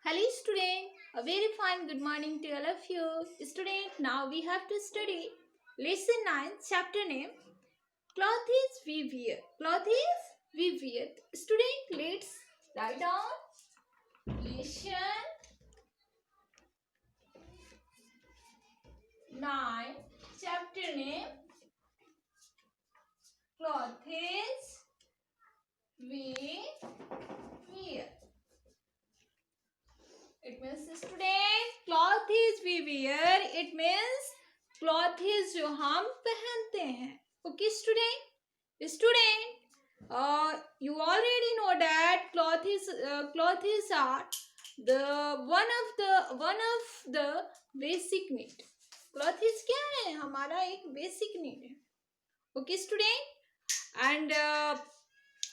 Hello student, a very fine good morning to all of you. Student, now we have to study lesson 9, chapter name, Clothes we wear. Clothes we wear. Student, let's write down lesson 9, chapter name, Clothes we wear. It means student, clothes we wear, it means clothes जो हम पहनते हैं. Okay student, you already know that clothes are the one of the basic need. Clothes क्या है? हमारा एक basic need है. Okay student, and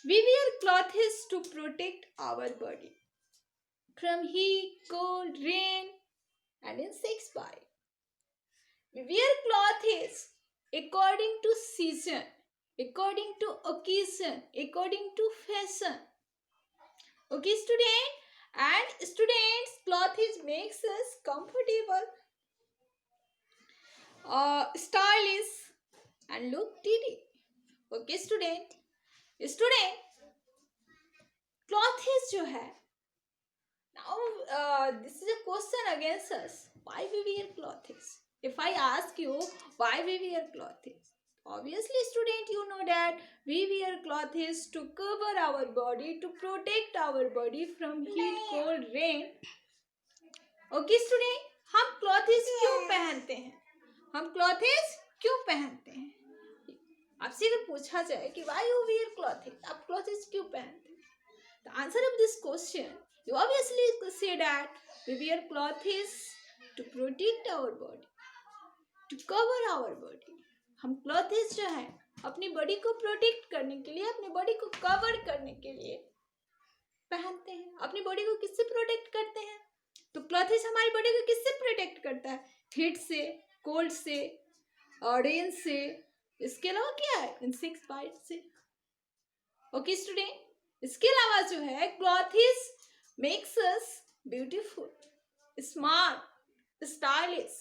we wear clothes to protect our body from heat, cold, rain, and insect bite. We wear clothes according to season, according to occasion, according to fashion. Okay, student? And students, clothes makes us comfortable, stylish, and look pretty. Okay, student? Clothes जो है, now this is a question against us. Why we wear clothes? If I ask you why we wear clothes, obviously student you know that we wear clothes to cover our body, to protect our body from heat, cold, rain. Okay student, हम clothes क्यों पहनते हैं? हम clothes क्यों पहनते हैं? आपसे अगर पूछा जाए कि why you wear clothes, आप clothes क्यों पहनते हैं? The answer of this question, you obviously say that we wear clothes to protect our body, to cover our body. हम clothes जो है अपनी बॉडी को प्रोटेक्ट करने के लिए, अपनी बॉडी को कवर करने के लिए पहनते हैं. अपनी बॉडी को किससे प्रोटेक्ट करते हैं? तो क्लॉथेस हमारी बॉडी को किससे प्रोटेक्ट करता है? हीट से, कोल्ड से, रेन से, इसके अलावा क्या है? इंसेक्ट बाइट से. ओके स्टूडेंट, इसके अलावा जो है clothes makes us beautiful, smart, stylish.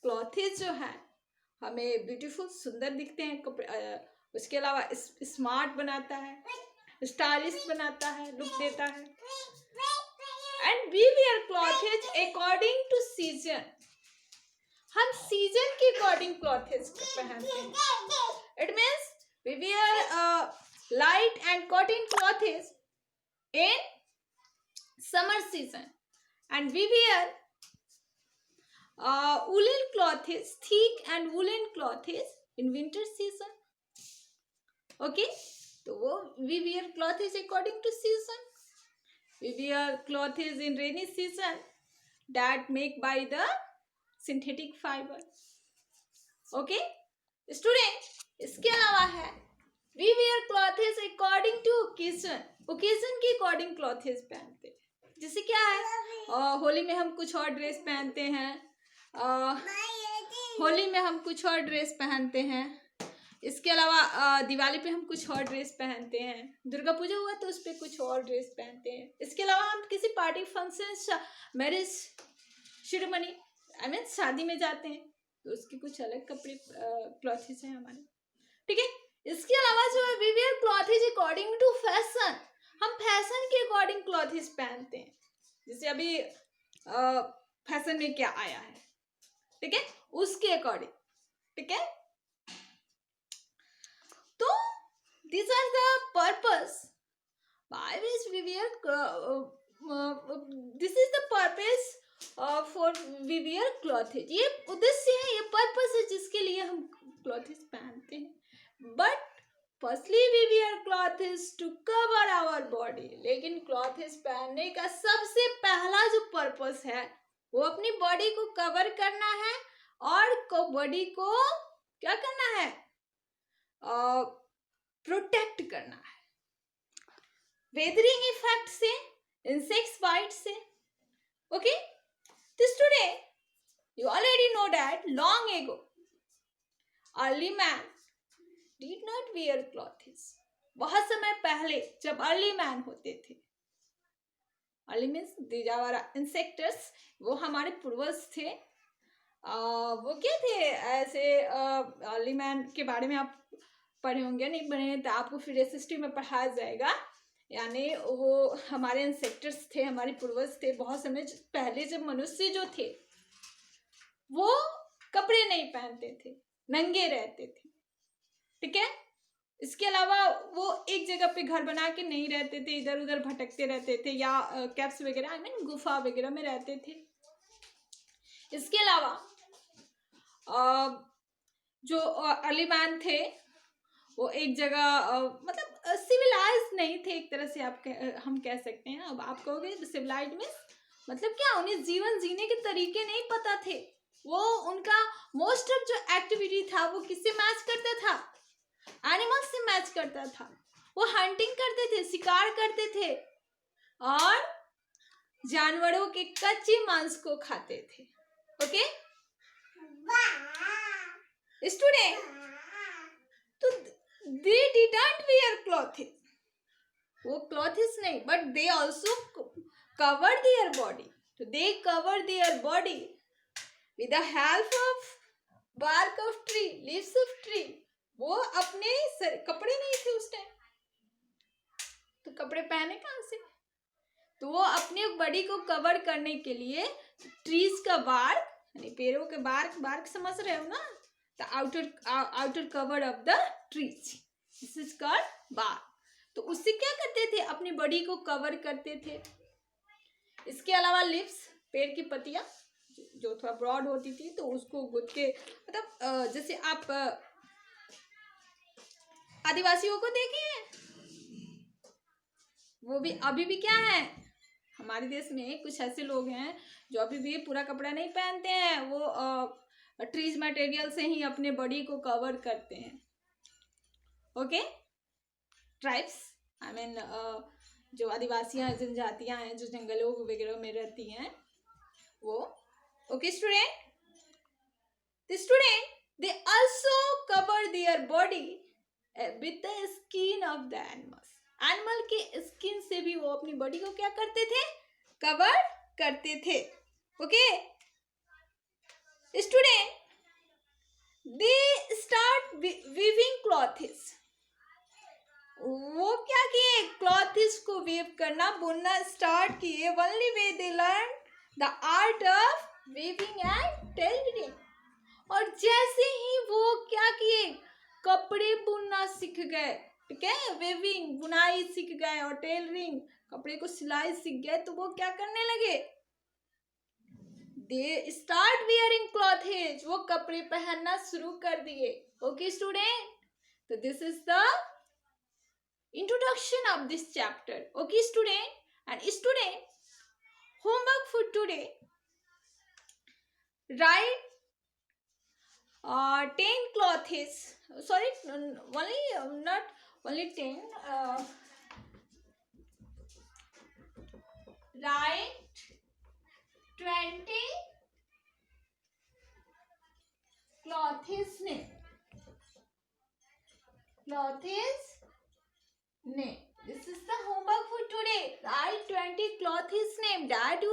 Clothes जो है हमें ब्यूटीफुल, सुंदर दिखते हैं. उसके अलावा स्मार्ट बनाता है, स्टाइलिश बनाता है, लुक देता है. And we wear clothes according to season. हम सीजन के अकॉर्डिंग क्लॉथेस पहनते हैं. It means we wear light and cotton clothes in summer season, and we wear woolen clothes, thick and woolen clothes in winter season. Okay, so we wear clothes according to season. We wear clothes in rainy season that make by the synthetic fiber. Okay student, इसके अलावा है we wear clothes according to occasion. occasion के according clothes पहनते हैं. जैसे क्या है, होली में हम कुछ और ड्रेस पहनते हैं, होली में हम कुछ और ड्रेस पहनते हैं. इसके अलावा दिवाली पे हम कुछ और ड्रेस पहनते हैं. दुर्गा पूजा हुआ तो उस पर कुछ और ड्रेस पहनते हैं. इसके अलावा हम किसी party, function, marriage ceremony, I mean शादी में जाते हैं तो उसके कुछ अलग कपड़े, क्लॉथेस हैं हमारे. ठीक है, इसके अलावा जो है we wear clothes according to fashion. हम फैशन के अकॉर्डिंग क्लॉथेस पहनते हैं. जैसे अभी फैशन में क्या आया है, ठीक है, उसके अकॉर्डिंग. ठीक है, तो this are the purpose by which we wear, this is the purpose for we wear clothes. ये उद्देश्य है, ये पर्पस है जिसके लिए हम क्लॉथेस पहनते हैं. But firstly we wear clothes to cover our body. लेकिन क्लॉथेस पहनने का सबसे पहला जो पर्पस है वो अपनी बॉडी को कवर करना है और बॉडी को क्या करना है? प्रोटेक्ट करना है वेदरिंग इफेक्ट से, इंसेक्ट्स बाइट से. ओके, तो today you already know that long ago early man did not wear clothes. बहुत समय पहले जब अर्ली मैन होते थे अर्ली मीन्स दीज आर इंसेक्टर्स, वो हमारे पूर्वज थे। वो क्या थे ऐसे, अर्ली मैन के बारे में आप पढ़े होंगे, नहीं पढ़े तो आपको फिर एसएसटी में पढ़ाया जाएगा। यानी वो हमारे इंसेक्टर्स थे, हमारे पूर्वज थे। बहुत समय पहले जब मनुष्य जो थे वो कपड़े नहीं पहनते थे, नंगे रहते थे, ठीक है। इसके अलावा वो एक जगह पे घर बना के नहीं रहते थे, इधर उधर भटकते रहते थे, या कैप्स वगैरह आई मीन गुफा वगैरह में रहते थे। इसके अलावा जो अर्ली मैन थे वो एक जगह मतलब सिविलाइज नहीं थे एक तरह से, हम कह सकते हैं। अब आप कहोगे सिविलाइज में मतलब क्या, उन्हें जीवन जीने के तरीके नहीं पता थे। वो उनका मोस्ट ऑफ जो एक्टिविटी था वो किससे मैच करता था, एनिमल्स से मैच करता था। वो हंटिंग करते थे, शिकार करते थे और जानवरों के कच्चे मांस को खाते थे। ओके स्टूडेंट, तो they didn't wear clothes, वो clothes नहीं, but they also covered their body. So they covered their body with the help of bark of tree, leaves of tree. वो अपने कपड़े नहीं थे उस टाइम, तो कपड़े पहने कहाँ से? तो वो अपने बॉडी को कवर करने के लिए ट्रीज का बार्क, यानी पेड़ों के बार्क समझ रहे हो ना, the outer cover of the trees, this is called bark. तो उससे क्या करते थे, अपनी बॉडी को कवर करते थे। इसके अलावा लिप्स, पेड़ की पत्तियां जो थोड़ा ब्रॉड होती थी, तो उसको गुद के, मतलब जैसे आप आदिवासियों को देखे हैं, वो भी अभी भी क्या है, हमारे देश में कुछ ऐसे लोग हैं जो अभी भी पूरा कपड़ा नहीं पहनते हैं, वो ट्रीज मटेरियल से ही अपने बॉडी को कवर करते हैं। ओके ट्राइब्स, आई मीन जो आदिवासियां जनजातियां हैं जो जंगलों वगैरह में रहती हैं वो। Okay student they also cover their body with the skin of the animals, animal के स्किन से भी वो अपनी बॉडी को क्या करते थे, कवर करते थे। Okay student, they start weaving clothes, वो क्या किए, क्लॉथ्स को वीव करना, बुनना स्टार्ट किए। only way they learn the art of weaving and tailoring, और जैसे ही वो क्या किए, कपड़े बुनना सीख गए, ठीक है, वेविंग बुनाई सीख गए और टेलरिंग कपड़े को सिलाई सीख गए, तो वो क्या करने लगे, they start wearing clothes, वो कपड़े पहनना शुरू कर दिए। ओके स्टूडेंट, तो this is the introduction of this chapter. Okay student, and student, homework for today, write 10 clothes, sorry, only not only 10, write 20 clothes name, this is the homework for today. Write 20 clothes name that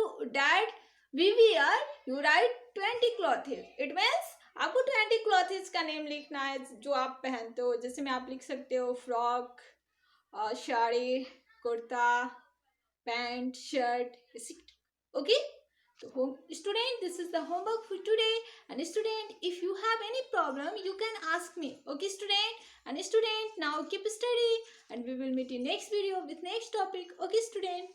we wear, you write 20 clothes. It means आपको 20 clothes का name लिखना है जो आप पहनते हो। जैसे में आप लिख सकते हो frock, sari, kurta, pant, shirt, okay. तो student, this is the homework for today, and student, if you have any problem you can ask me. Okay student, and student, now keep study and we will meet in next video with next topic. Okay student.